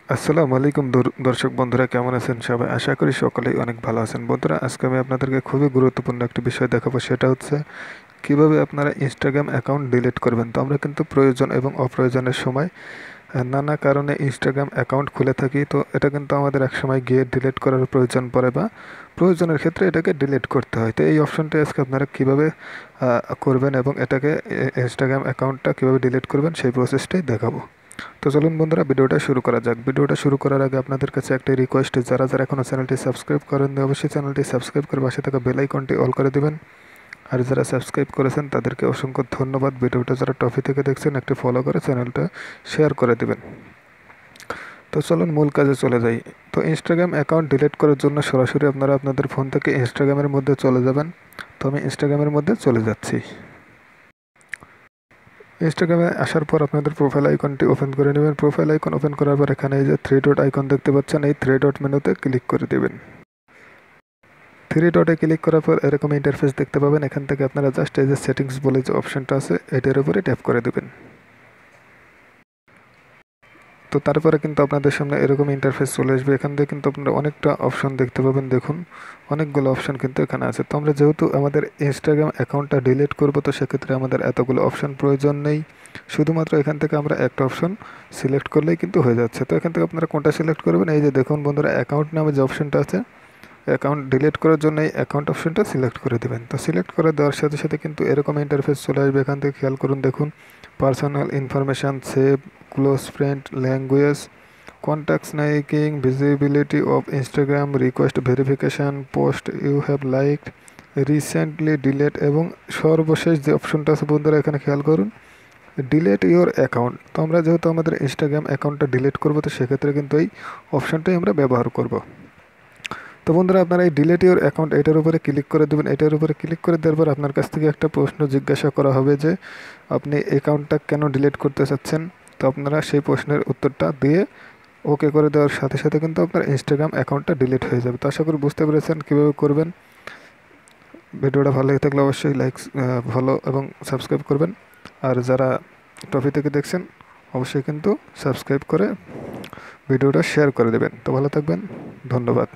আসসালামু আলাইকুম দর্শক বন্ধুরা, কেমন আছেন সবাই? আশা করি সকলেই অনেক ভালো আছেন। বন্ধুরা, আজকে আমি আপনাদেরকে খুবই গুরুত্বপূর্ণ একটি বিষয় দেখাবো। সেটা হচ্ছে কিভাবে আপনারা ইনস্টাগ্রাম অ্যাকাউন্ট ডিলিট করবেন। তো আমরা কিন্তু প্রয়োজন এবং অপ্রয়োজনের সময় নানা কারণে ইনস্টাগ্রাম অ্যাকাউন্ট খুলে থাকি। তো এটা কিন্তু আমাদের একসময় গিয়ে ডিলিট করার প্রয়োজন পড়ে বা প্রয়োজনের ক্ষেত্রে এটাকে ডিলিট করতে হয়। তো এই অপশনটা আজকে আপনারা কীভাবে করবেন এবং এটাকে ইনস্টাগ্রাম অ্যাকাউন্টটা কীভাবে ডিলিট করবেন সেই প্রসেসটাই দেখাবো। তো চলুন বন্ধুরা, ভিডিওটা শুরু করা যাক। ভিডিওটা শুরু করার আগে আপনাদের কাছে একটা রিকোয়েস্ট, যারা যারা এখনও চ্যানেলটি সাবস্ক্রাইব করেননি অবশ্যই চ্যানেলটি সাবস্ক্রাইব করে পাশে থাকা বেল আইকনটি অল করে দেবেন। আর যারা সাবস্ক্রাইব করেছেন তাদেরকে অসংখ্য ধন্যবাদ। ভিডিওটা যারা টপি থেকে দেখছেন একটি ফলো করে চ্যানেলটা শেয়ার করে দেবেন। তো চলুন মূল কাজে চলে যাই। তো ইনস্টাগ্রাম অ্যাকাউন্ট ডিলিট করার জন্য সরাসরি আপনারা আপনাদের ফোন থেকে ইনস্টাগ্রামের মধ্যে চলে যাবেন। তো আমি ইনস্টাগ্রামের মধ্যে চলে যাচ্ছি। ইনস্টাগ্রামে আসার পর আপনাদের প্রোফাইল আইকনটি ওপেন করে নেবেন। প্রোফাইল আইকন ওপেন করার পর এখানে এই যে থ্রি ডট আইকন দেখতে পাচ্ছেন, এই থ্রি ডট মেনুতে ক্লিক করে দেবেন। থ্রি ডটে ক্লিক করার পর এরকম ইন্টারফেস দেখতে পাবেন। এখান থেকে আপনারা জাস্ট এই যে সেটিংস বলে যে অপশনটা আছে এটার উপরে ট্যাপ করে দেবেন। তো তারপরে কিন্তু আপনাদের সামনে এরকম ইন্টারফেস চলে আসবে। এখান থেকে কিন্তু আপনারা অনেকটা অপশন দেখতে পাবেন। দেখুন, অনেকগুলো অপশন কিন্তু এখানে আছে। তো আমরা যেহেতু আমাদের ইনস্টাগ্রাম অ্যাকাউন্টটা ডিলিট করবো, তো সেক্ষেত্রে আমাদের এতগুলো অপশন প্রয়োজন নেই। শুধুমাত্র এখান থেকে আমরা একটা অপশন সিলেক্ট করলেই কিন্তু হয়ে যাচ্ছে। তো এখান থেকে আপনারা কোনটা সিলেক্ট করবেন? এই যে দেখুন বন্ধুরা, অ্যাকাউন্ট নামে যে অপশনটা আছে, অ্যাকাউন্ট ডিলিট করার জন্য এই অ্যাকাউন্ট অপশনটা সিলেক্ট করে দেবেন। তো সিলেক্ট করে দেওয়ার সাথে সাথে কিন্তু এরকম ইন্টারফেস চলে আসবে। এখান থেকে খেয়াল করুন, দেখুন, personal information, save, close friend, language, contacts নাইকিং, visibility of Instagram, request verification, post you have liked, recently delete এবং সর্বশেষ যে অপশনটা আছে বন্ধুরা, এখানে খেয়াল করুন, ডিলেট ইউর অ্যাকাউন্ট। তো আমরা যেহেতু আমাদের ইনস্টাগ্রাম অ্যাকাউন্টটা ডিলিট করবো, তো সেক্ষেত্রে কিন্তু এই অপশনটাই আমরা ব্যবহার করব। তো বন্ধুরা, আপনারা এই ডিলেট ইউর অ্যাকাউন্ট এটার উপরে ক্লিক করে দেবেন। এটার উপরে ক্লিক করে দেওয়ার পর আপনার কাছ থেকে একটা প্রশ্ন জিজ্ঞাসা করা হবে যে আপনি অ্যাকাউন্টটা কেন ডিলিট করতে চাচ্ছেন। তো আপনারা সেই প্রশ্নের উত্তরটা দিয়ে ওকে করে দেওয়ার সাথে সাথে কিন্তু আপনার ইনস্টাগ্রাম অ্যাকাউন্টটা ডিলিট হয়ে যাবে। তো আশা করি বুঝতে পেরেছেন কীভাবে করবেন। ভিডিওটা ভালো লেগে থাকলে অবশ্যই লাইক, ফলো এবং সাবস্ক্রাইব করবেন। আর যারা টপি থেকে দেখছেন অবশ্যই কিন্তু সাবস্ক্রাইব করে ভিডিওটা শেয়ার করে দেবেন। তো ভালো থাকবেন, ধন্যবাদ।